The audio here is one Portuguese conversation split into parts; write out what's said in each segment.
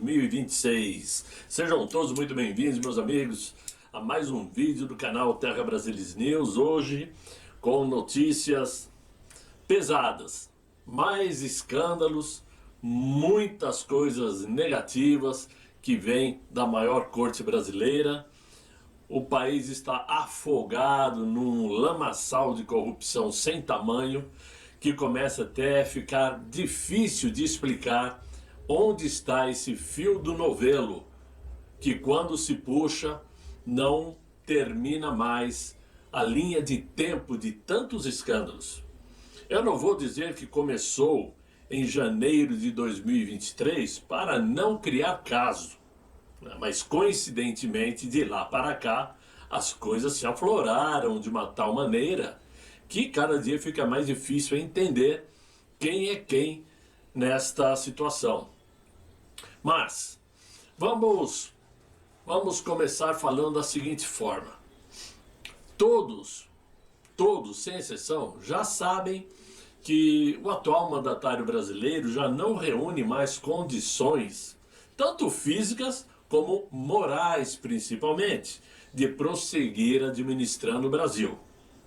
2026. Sejam todos muito bem-vindos, meus amigos, a mais um vídeo do canal Terra Brasilis News. Hoje com notícias pesadas, mais escândalos, muitas coisas negativas que vêm da maior corte brasileira. O país está afogado num lamaçal de corrupção sem tamanho, que começa até a ficar difícil de explicar onde está esse fio do novelo, que quando se puxa não termina mais a linha de tempo de tantos escândalos. Eu não vou dizer que começou em janeiro de 2023 para não criar caso, mas coincidentemente de lá para cá as coisas se afloraram de uma tal maneira que cada dia fica mais difícil entender quem é quem nesta situação. Mas vamos começar falando da seguinte forma. Todos, sem exceção, já sabem que o atual mandatário brasileiro já não reúne mais condições, tanto físicas como morais principalmente, de prosseguir administrando o Brasil,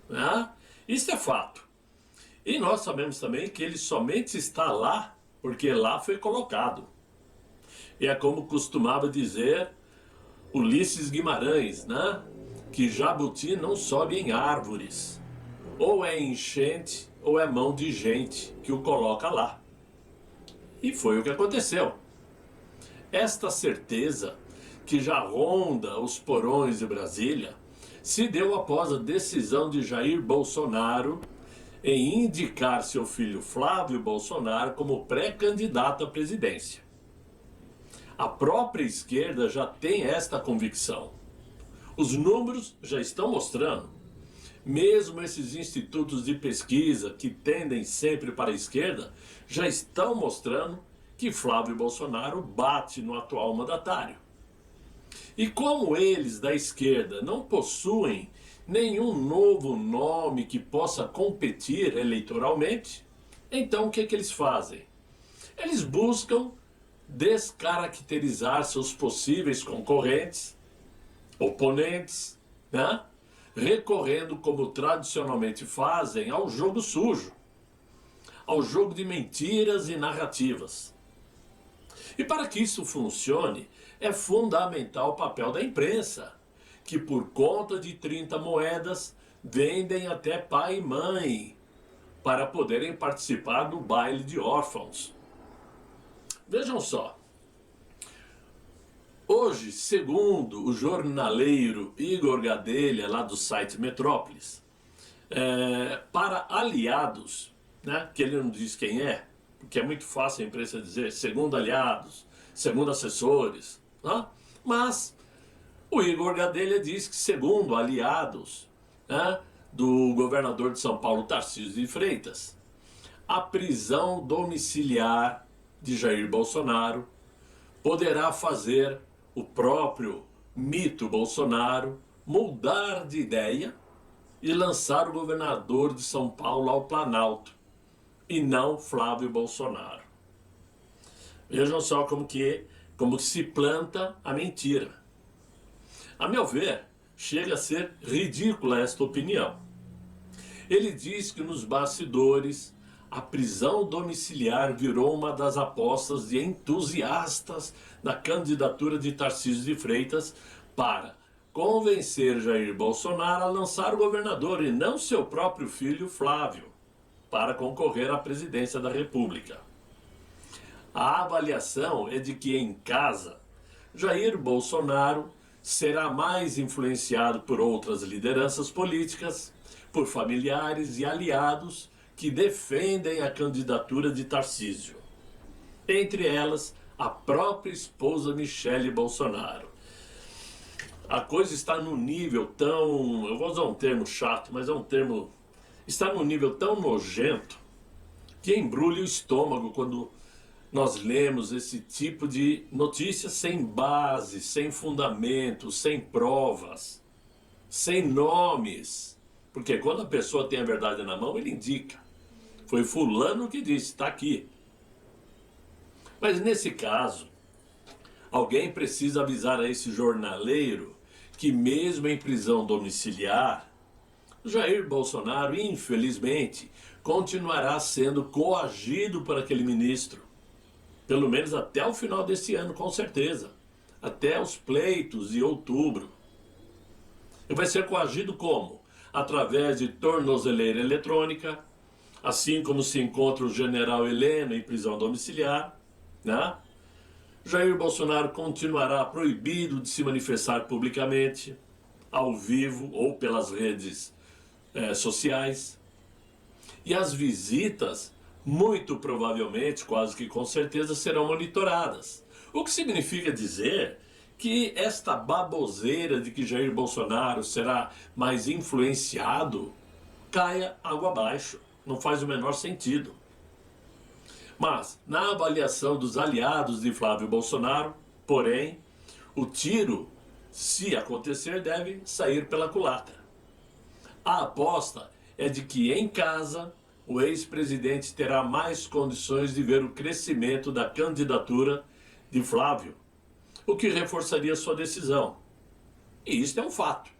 né? Isso é fato. E nós sabemos também que ele somente está lá porque lá foi colocado. E é como costumava dizer Ulisses Guimarães, né? Que jabuti não sobe em árvores. Ou é enchente ou é mão de gente que o coloca lá. E foi o que aconteceu. Esta certeza que já ronda os porões de Brasília se deu após a decisão de Jair Bolsonaro em indicar seu filho Flávio Bolsonaro como pré-candidato à presidência. A própria esquerda já tem esta convicção. Os números já estão mostrando. Mesmo esses institutos de pesquisa que tendem sempre para a esquerda já estão mostrando que Flávio Bolsonaro bate no atual mandatário. E como eles da esquerda não possuem nenhum novo nome que possa competir eleitoralmente, então o que eles fazem? Eles buscam descaracterizar seus possíveis concorrentes, oponentes, né? Recorrendo, como tradicionalmente fazem, ao jogo sujo, ao jogo de mentiras e narrativas. E para que isso funcione, é fundamental o papel da imprensa, que por conta de 30 moedas vendem até pai e mãe para poderem participar do baile de órfãos. Vejam só, hoje, segundo o jornaleiro Igor Gadelha, lá do site Metrópolis, para aliados, né, que ele não diz quem é, porque é muito fácil a imprensa dizer segundo aliados, segundo assessores, né? Mas o Igor Gadelha diz que segundo aliados, né, do governador de São Paulo, Tarcísio de Freitas, a prisão domiciliar de Jair Bolsonaro poderá fazer o próprio mito Bolsonaro mudar de ideia e lançar o governador de São Paulo ao Planalto, e não Flávio Bolsonaro. Vejam só como que se planta a mentira. A meu ver, chega a ser ridícula esta opinião. Ele diz que nos bastidores a prisão domiciliar virou uma das apostas de entusiastas da candidatura de Tarcísio de Freitas para convencer Jair Bolsonaro a lançar o governador e não seu próprio filho Flávio para concorrer à presidência da República. A avaliação é de que em casa, Jair Bolsonaro será mais influenciado por outras lideranças políticas, por familiares e aliados que defendem a candidatura de Tarcísio. Entre elas, a própria esposa Michele Bolsonaro. A coisa está num nível tão... eu vou usar um termo chato, mas é um termo... está num nível tão nojento que embrulha o estômago quando nós lemos esse tipo de notícias sem base, sem fundamento, sem provas, sem nomes. Porque quando a pessoa tem a verdade na mão, ele indica. Foi fulano que disse, está aqui. Mas nesse caso, Alguém precisa avisar a esse jornaleiro que mesmo em prisão domiciliar, Jair Bolsonaro, infelizmente, continuará sendo coagido por aquele ministro. Pelo menos até o final deste ano, com certeza. Até os pleitos de outubro. E vai ser coagido como? Através de tornozeleira eletrônica, assim como se encontra o general Heleno em prisão domiciliar, né? Jair Bolsonaro continuará proibido de se manifestar publicamente, ao vivo ou pelas redes sociais. E as visitas, muito provavelmente, quase que com certeza, serão monitoradas. O que significa dizer que esta baboseira de que Jair Bolsonaro será mais influenciado caia água abaixo. Não faz o menor sentido. Mas, na avaliação dos aliados de Flávio Bolsonaro, porém, o tiro, se acontecer, deve sair pela culatra. A aposta é de que em casa o ex-presidente terá mais condições de ver o crescimento da candidatura de Flávio, o que reforçaria sua decisão. E isso é um fato.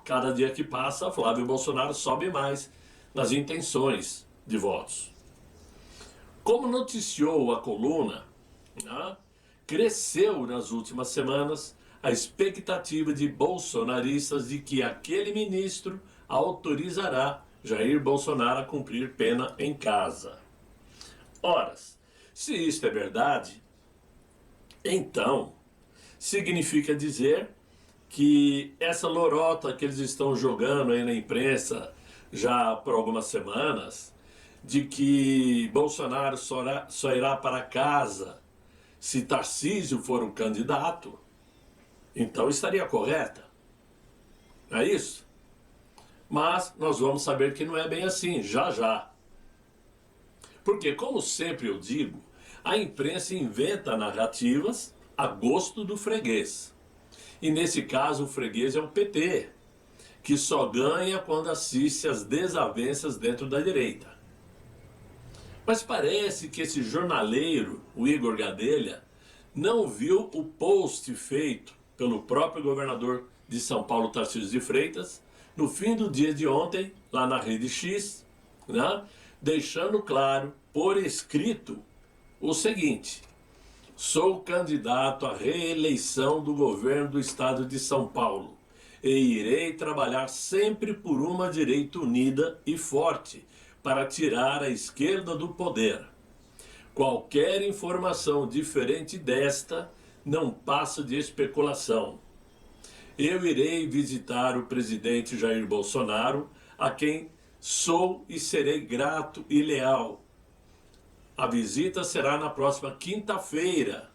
Cada dia que passa, Flávio Bolsonaro sobe mais nas intenções de votos. Como noticiou a coluna, né, cresceu nas últimas semanas a expectativa de bolsonaristas de que aquele ministro autorizará Jair Bolsonaro a cumprir pena em casa. Ora, se isto é verdade, então significa dizer que essa lorota que eles estão jogando aí na imprensa já por algumas semanas, de que Bolsonaro só irá para casa se Tarcísio for um candidato, então estaria correta. Não é isso? Mas nós vamos saber que não é bem assim, já já. Porque, como sempre eu digo, a imprensa inventa narrativas a gosto do freguês. E nesse caso o freguês é o PT, que só ganha quando assiste às desavenças dentro da direita. Mas parece que esse jornaleiro, o Igor Gadelha, não viu o post feito pelo próprio governador de São Paulo, Tarcísio de Freitas, no fim do dia de ontem, lá na Rede X, né, deixando claro, por escrito, o seguinte: sou candidato à reeleição do governo do estado de São Paulo e irei trabalhar sempre por uma direita unida e forte, para tirar a esquerda do poder. Qualquer informação diferente desta não passa de especulação. Eu irei visitar o presidente Jair Bolsonaro, a quem sou e serei grato e leal. A visita será na próxima quinta-feira,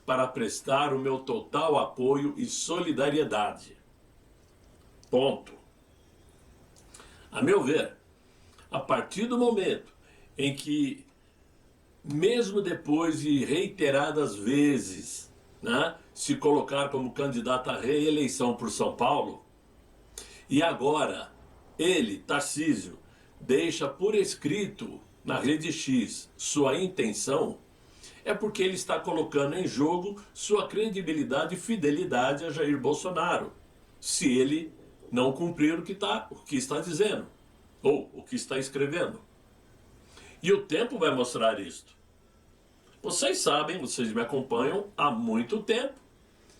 para prestar o meu total apoio e solidariedade. Ponto. A meu ver, a partir do momento em que, mesmo depois de reiteradas vezes, né, se colocar como candidato à reeleição por São Paulo, e agora ele, Tarcísio, deixa por escrito na Rede X sua intenção, é porque ele está colocando em jogo sua credibilidade e fidelidade a Jair Bolsonaro, se ele não cumprir o que está dizendo, ou o que está escrevendo. E o tempo vai mostrar isto. Vocês sabem, vocês me acompanham há muito tempo,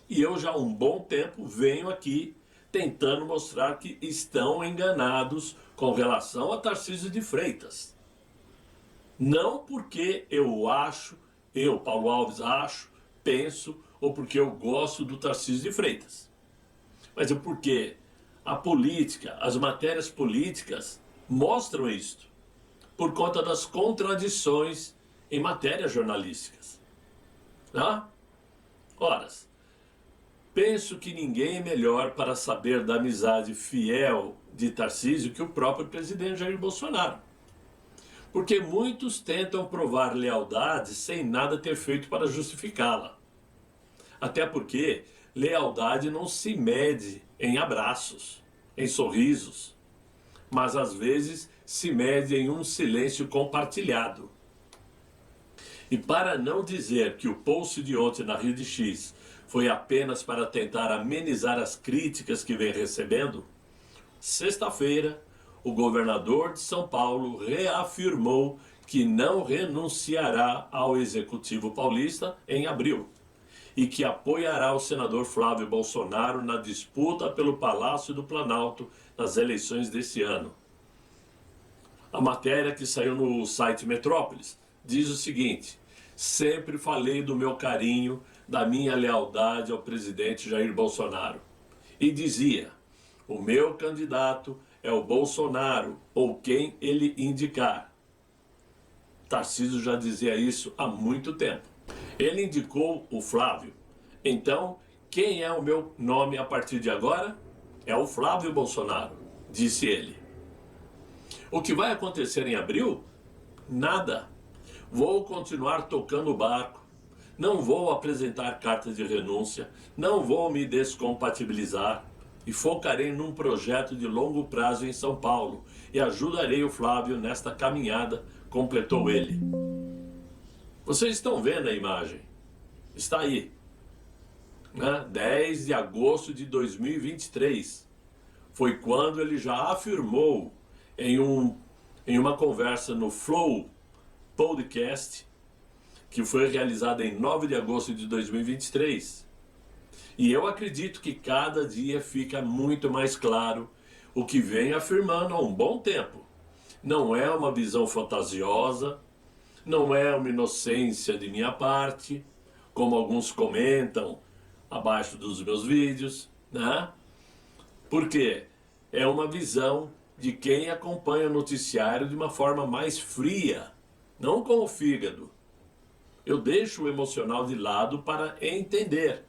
e eu já há um bom tempo venho aqui tentando mostrar que estão enganados com relação a Tarcísio de Freitas. Não porque eu, Paulo Alves, acho, penso, ou porque eu gosto do Tarcísio de Freitas, mas é porque a política, as matérias políticas mostram isto, por conta das contradições em matérias jornalísticas. Tá? Ora, penso que ninguém é melhor para saber da amizade fiel de Tarcísio que o próprio presidente Jair Bolsonaro. Porque muitos tentam provar lealdade sem nada ter feito para justificá-la. Até porque lealdade não se mede em abraços, em sorrisos, mas às vezes se mede em um silêncio compartilhado. E para não dizer que o post de ontem na Rede X foi apenas para tentar amenizar as críticas que vem recebendo, sexta-feira, o governador de São Paulo reafirmou que não renunciará ao Executivo Paulista em abril e que apoiará o senador Flávio Bolsonaro na disputa pelo Palácio do Planalto nas eleições desse ano. A matéria que saiu no site Metrópolis diz o seguinte: sempre falei do meu carinho, da minha lealdade ao presidente Jair Bolsonaro. E dizia: o meu candidato é o Bolsonaro ou quem ele indicar. Tarcísio já dizia isso há muito tempo. Ele indicou o Flávio. Então, quem é o meu nome a partir de agora? É o Flávio Bolsonaro, disse ele. O que vai acontecer em abril? Nada. Vou continuar tocando o barco. Não vou apresentar cartas de renúncia. Não vou me descompatibilizar. E focarei num projeto de longo prazo em São Paulo. E ajudarei o Flávio nesta caminhada, completou ele. Vocês estão vendo a imagem? Está aí. 10 de agosto de 2023. Foi quando ele já afirmou em uma conversa no Flow Podcast, que foi realizada em 9 de agosto de 2023. E eu acredito que cada dia fica muito mais claro o que vem afirmando há um bom tempo. Não é uma visão fantasiosa, não é uma inocência de minha parte, como alguns comentam abaixo dos meus vídeos, né? Porque é uma visão de quem acompanha o noticiário de uma forma mais fria, não com o fígado. Eu deixo o emocional de lado para entender.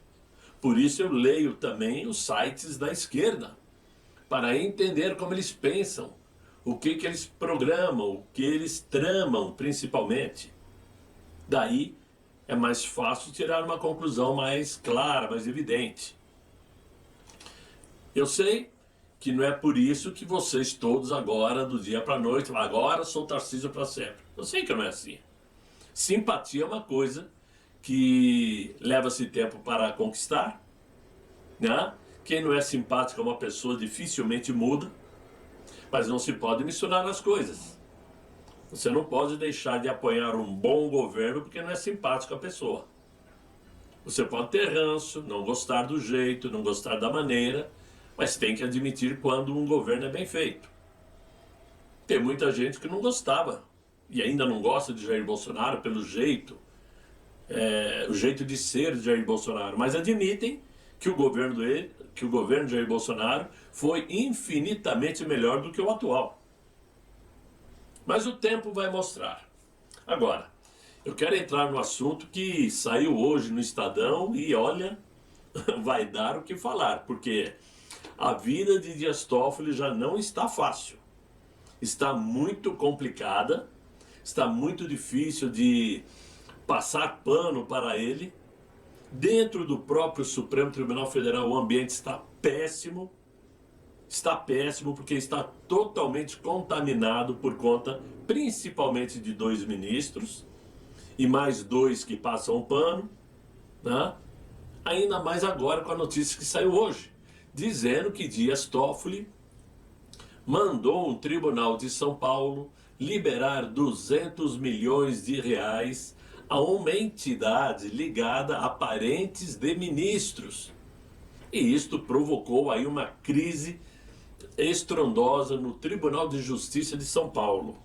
Por isso eu leio também os sites da esquerda, para entender como eles pensam, o que eles programam, o que eles tramam principalmente. Daí é mais fácil tirar uma conclusão mais clara, mais evidente. Eu sei que não é por isso que vocês todos agora, do dia para a noite, agora sou Tarcísio para sempre. Eu sei que não é assim. Simpatia é uma coisa que leva-se tempo para conquistar, né? Quem não é simpático é uma pessoa dificilmente muda, mas não se pode misturar as coisas. Você não pode deixar de apoiar um bom governo porque não é simpático a pessoa. Você pode ter ranço, não gostar do jeito, não gostar da maneira, mas tem que admitir quando um governo é bem feito. Tem muita gente que não gostava e ainda não gosta de Jair Bolsonaro pelo jeito, o jeito de ser de Jair Bolsonaro, mas admitem que o governo de Jair Bolsonaro foi infinitamente melhor do que o atual. Mas o tempo vai mostrar. Agora, eu quero entrar no assunto que saiu hoje no Estadão e olha, vai dar o que falar, porque a vida de Dias Toffoli já não está fácil. Está muito complicada, está muito difícil de passar pano para ele. Dentro do próprio Supremo Tribunal Federal o ambiente está péssimo. Está péssimo porque está totalmente contaminado por conta principalmente de 2 ministros e mais 2 que passam pano, né? Ainda mais agora com a notícia que saiu hoje, dizendo que Dias Toffoli mandou um tribunal de São Paulo liberar 200 milhões de reais a uma entidade ligada a parentes de ministros. E isto provocou aí uma crise estrondosa no Tribunal de Justiça de São Paulo.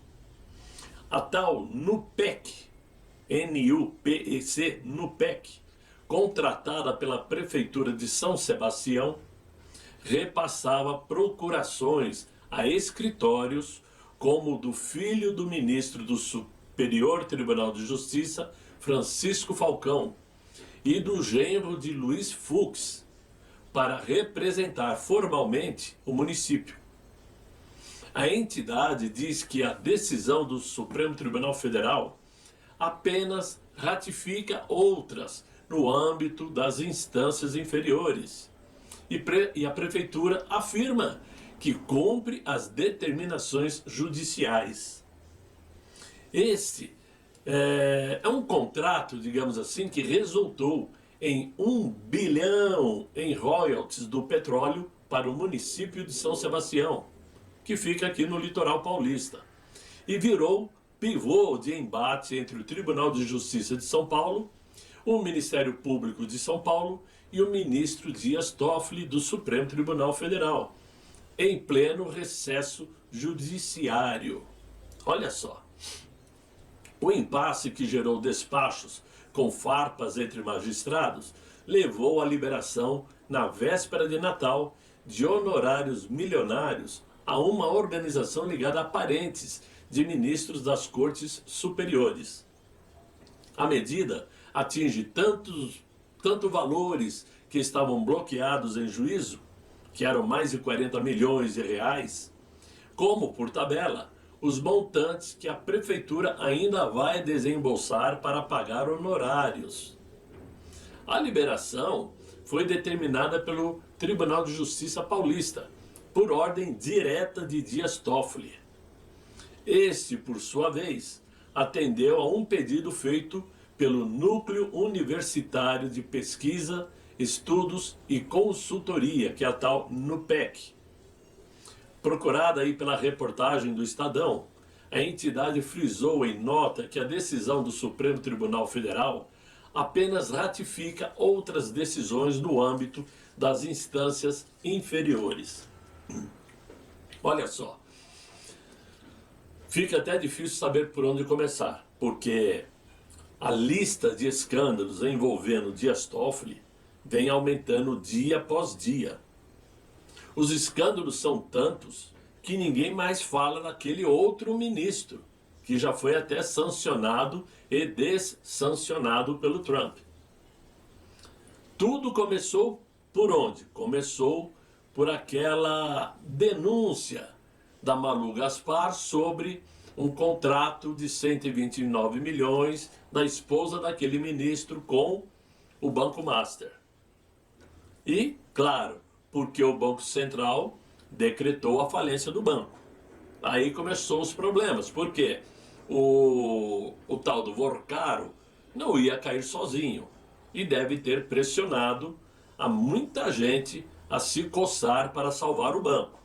A tal NUPEC, N-U-P-E-C, NUPEC, contratada pela Prefeitura de São Sebastião, repassava procurações a escritórios como o do filho do ministro do Superior Tribunal de Justiça, Francisco Falcão, e do genro de Luiz Fux, para representar formalmente o município. A entidade diz que a decisão do Supremo Tribunal Federal apenas ratifica outras no âmbito das instâncias inferiores. E a Prefeitura afirma que cumpre as determinações judiciais. Este É um contrato, digamos assim, que resultou em 1 bilhão em royalties do petróleo para o município de São Sebastião, que fica aqui no litoral paulista, e virou pivô de embate entre o Tribunal de Justiça de São Paulo, o Ministério Público de São Paulo e o ministro Dias Toffoli do Supremo Tribunal Federal, em pleno recesso judiciário. Olha só. O impasse que gerou despachos com farpas entre magistrados levou à liberação, na véspera de Natal, de honorários milionários a uma organização ligada a parentes de ministros das Cortes Superiores. A medida atinge tanto valores que estavam bloqueados em juízo, que eram mais de 40 milhões de reais, como, por tabela, os montantes que a prefeitura ainda vai desembolsar para pagar honorários. A liberação foi determinada pelo Tribunal de Justiça Paulista, por ordem direta de Dias Toffoli. Este, por sua vez, atendeu a um pedido feito pelo Núcleo Universitário de Pesquisa, Estudos e Consultoria, que é a tal NUPEC. Procurada aí pela reportagem do Estadão, a entidade frisou em nota que a decisão do Supremo Tribunal Federal apenas ratifica outras decisões no âmbito das instâncias inferiores. Olha só, fica até difícil saber por onde começar, porque a lista de escândalos envolvendo Dias Toffoli vem aumentando dia após dia. Os escândalos são tantos que ninguém mais fala daquele outro ministro, que já foi até sancionado e dessancionado pelo Trump. Tudo começou por onde? Começou por aquela denúncia da Malu Gaspar sobre um contrato de 129 milhões da esposa daquele ministro com o Banco Master. E, claro, porque o Banco Central decretou a falência do banco. Aí começou os problemas, porque o tal do Vorcaro não ia cair sozinho e deve ter pressionado a muita gente a se coçar para salvar o banco.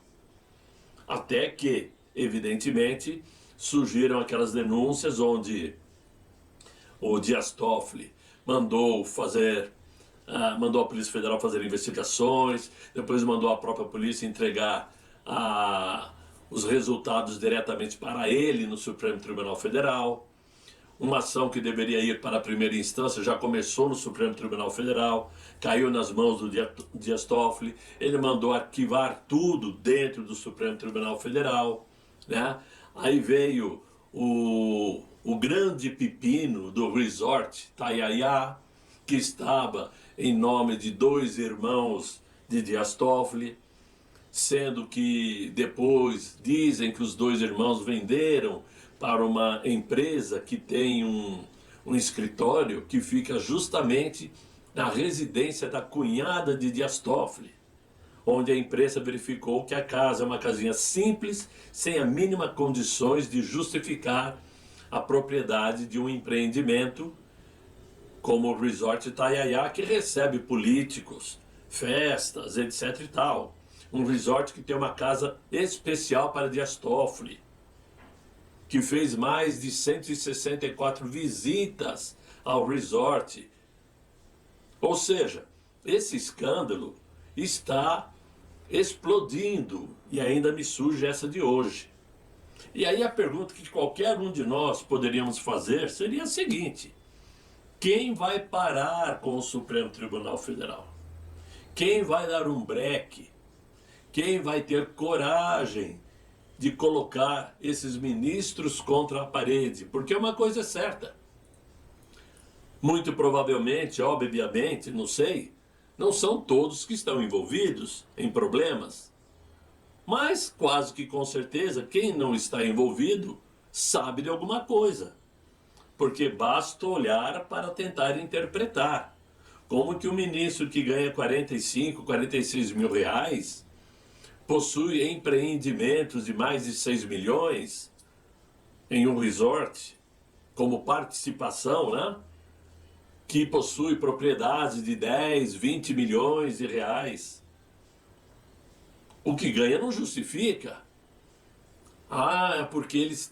Até que, evidentemente, surgiram aquelas denúncias onde o Dias Toffoli mandou a Polícia Federal fazer investigações, depois mandou a própria polícia entregar os resultados diretamente para ele no Supremo Tribunal Federal. Uma ação que deveria ir para a primeira instância já começou no Supremo Tribunal Federal, caiu nas mãos do Dias Toffoli, ele mandou arquivar tudo dentro do Supremo Tribunal Federal, né? Aí veio o grande pepino do Resort Itaiaia, que estava em nome de 2 irmãos de Dias Toffoli, sendo que depois dizem que os 2 irmãos venderam para uma empresa que tem um escritório que fica justamente na residência da cunhada de Dias Toffoli, onde a imprensa verificou que a casa é uma casinha simples, sem a mínima condições de justificar a propriedade de um empreendimento como o Resort Itaiaia, que recebe políticos, festas, etc e tal. Um resort que tem uma casa especial para Dias Toffoli, que fez mais de 164 visitas ao resort. Ou seja, esse escândalo está explodindo e ainda me surge essa de hoje. E aí a pergunta que qualquer um de nós poderíamos fazer seria a seguinte: quem vai parar com o Supremo Tribunal Federal? Quem vai dar um breque? Quem vai ter coragem de colocar esses ministros contra a parede? Porque uma coisa é certa. Muito provavelmente, obviamente, não sei, não são todos que estão envolvidos em problemas. Mas, quase que com certeza, quem não está envolvido sabe de alguma coisa. Porque basta olhar para tentar interpretar. Como que um ministro que ganha 45, 46 mil reais possui empreendimentos de mais de 6 milhões em um resort como participação, né? Que possui propriedades de 10, 20 milhões de reais. O que ganha não justifica. É porque eles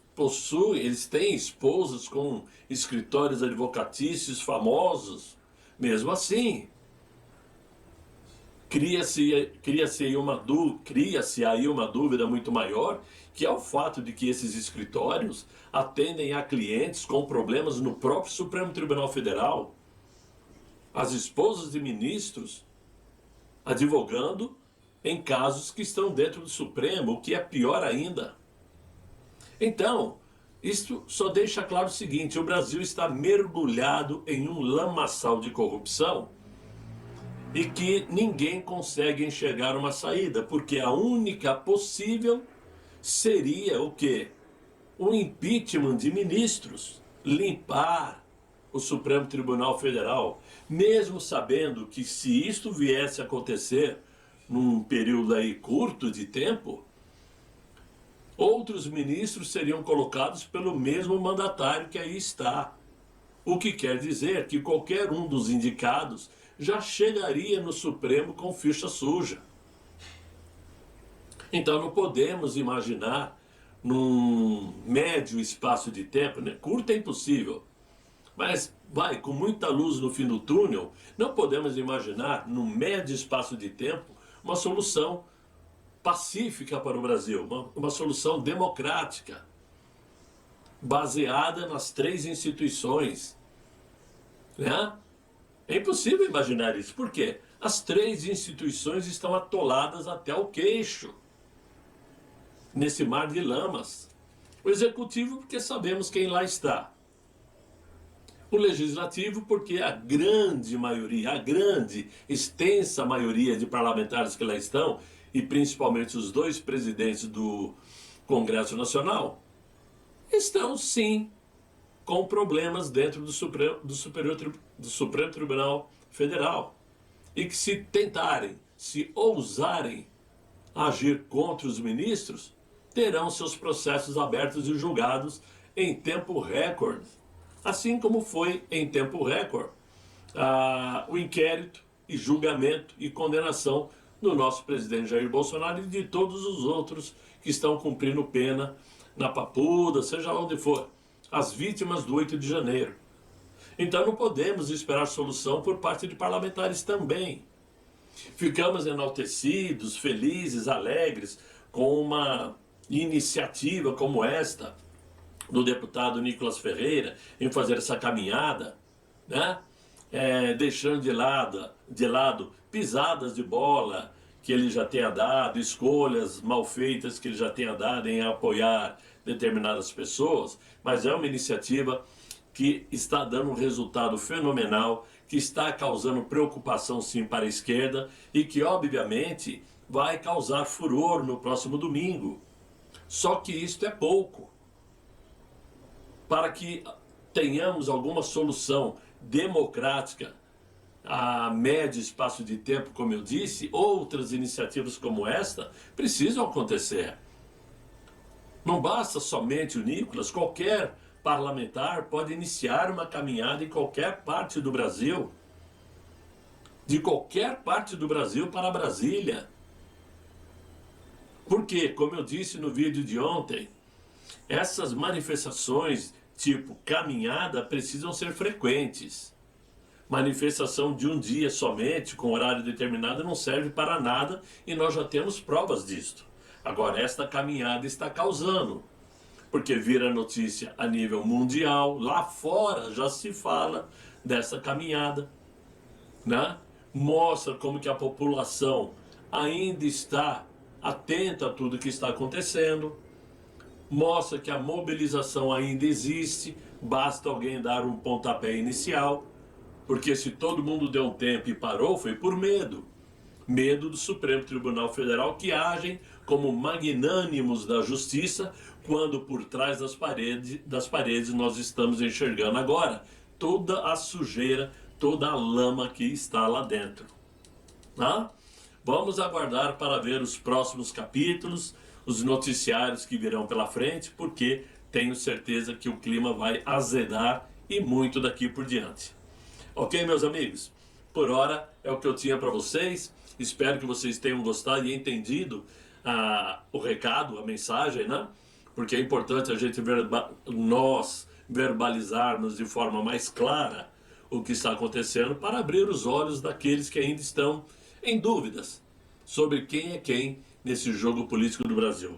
têm esposas com escritórios advocatícios famosos. Mesmo assim, cria-se aí uma dúvida muito maior, que é o fato de que esses escritórios atendem a clientes com problemas no próprio Supremo Tribunal Federal. As esposas de ministros advogando em casos que estão dentro do Supremo, o que é pior ainda. Então, isto só deixa claro o seguinte: o Brasil está mergulhado em um lamaçal de corrupção e que ninguém consegue enxergar uma saída, porque a única possível seria o quê? O impeachment de ministros, limpar o Supremo Tribunal Federal, mesmo sabendo que se isto viesse a acontecer num período aí curto de tempo, outros ministros seriam colocados pelo mesmo mandatário que aí está. O que quer dizer que qualquer um dos indicados já chegaria no Supremo com ficha suja. Então não podemos imaginar num médio espaço de tempo, né? Curto é impossível, mas com muita luz no fim do túnel, não podemos imaginar num médio espaço de tempo uma solução pacífica para o Brasil, uma solução democrática, baseada nas 3 instituições, né? É impossível imaginar isso. Por quê? As 3 instituições estão atoladas até o queixo nesse mar de lamas. O Executivo, porque sabemos quem lá está. O Legislativo, porque a grande maioria, a grande, extensa maioria de parlamentares que lá estão, e principalmente os 2 presidentes do Congresso Nacional, estão sim com problemas dentro do Supremo Tribunal Federal. E que se tentarem, se ousarem agir contra os ministros, terão seus processos abertos e julgados em tempo recorde. Assim como foi em tempo recorde o inquérito e julgamento e condenação do nosso presidente Jair Bolsonaro e de todos os outros que estão cumprindo pena na Papuda, seja onde for, as vítimas do 8 de janeiro. Então não podemos esperar solução por parte de parlamentares também. Ficamos enaltecidos, felizes, alegres com uma iniciativa como esta do deputado Nicolas Ferreira em fazer essa caminhada, né? Deixando de lado pisadas de bola que ele já tenha dado, escolhas mal feitas que ele já tenha dado em apoiar determinadas pessoas, mas é uma iniciativa que está dando um resultado fenomenal, que está causando preocupação sim para a esquerda e que obviamente vai causar furor no próximo domingo. Só que isto é pouco. Para que tenhamos alguma solução democrática a médio espaço de tempo, como eu disse, outras iniciativas como esta precisam acontecer. Não basta somente o Nicolas, qualquer parlamentar pode iniciar uma caminhada em qualquer parte do Brasil, de qualquer parte do Brasil para Brasília. Porque, como eu disse no vídeo de ontem, essas manifestações tipo caminhada precisam ser frequentes. Manifestação de um dia somente, com horário determinado, não serve para nada e nós já temos provas disto. Agora, esta caminhada está causando, porque vira notícia a nível mundial, lá fora já se fala dessa caminhada, né? Mostra como que a população ainda está atenta a tudo que está acontecendo, mostra que a mobilização ainda existe, basta alguém dar um pontapé inicial, porque se todo mundo deu um tempo e parou, foi por medo. Medo do Supremo Tribunal Federal, que agem como magnânimos da justiça, quando por trás das paredes nós estamos enxergando agora toda a sujeira, toda a lama que está lá dentro. Tá? Vamos aguardar para ver os próximos capítulos, os noticiários que virão pela frente, porque tenho certeza que o clima vai azedar e muito daqui por diante. Ok, meus amigos? Por hora é o que eu tinha para vocês. Espero que vocês tenham gostado e entendido o recado, a mensagem, né? Porque é importante a gente nós verbalizarmos de forma mais clara o que está acontecendo para abrir os olhos daqueles que ainda estão em dúvidas sobre quem é quem nesse jogo político do Brasil.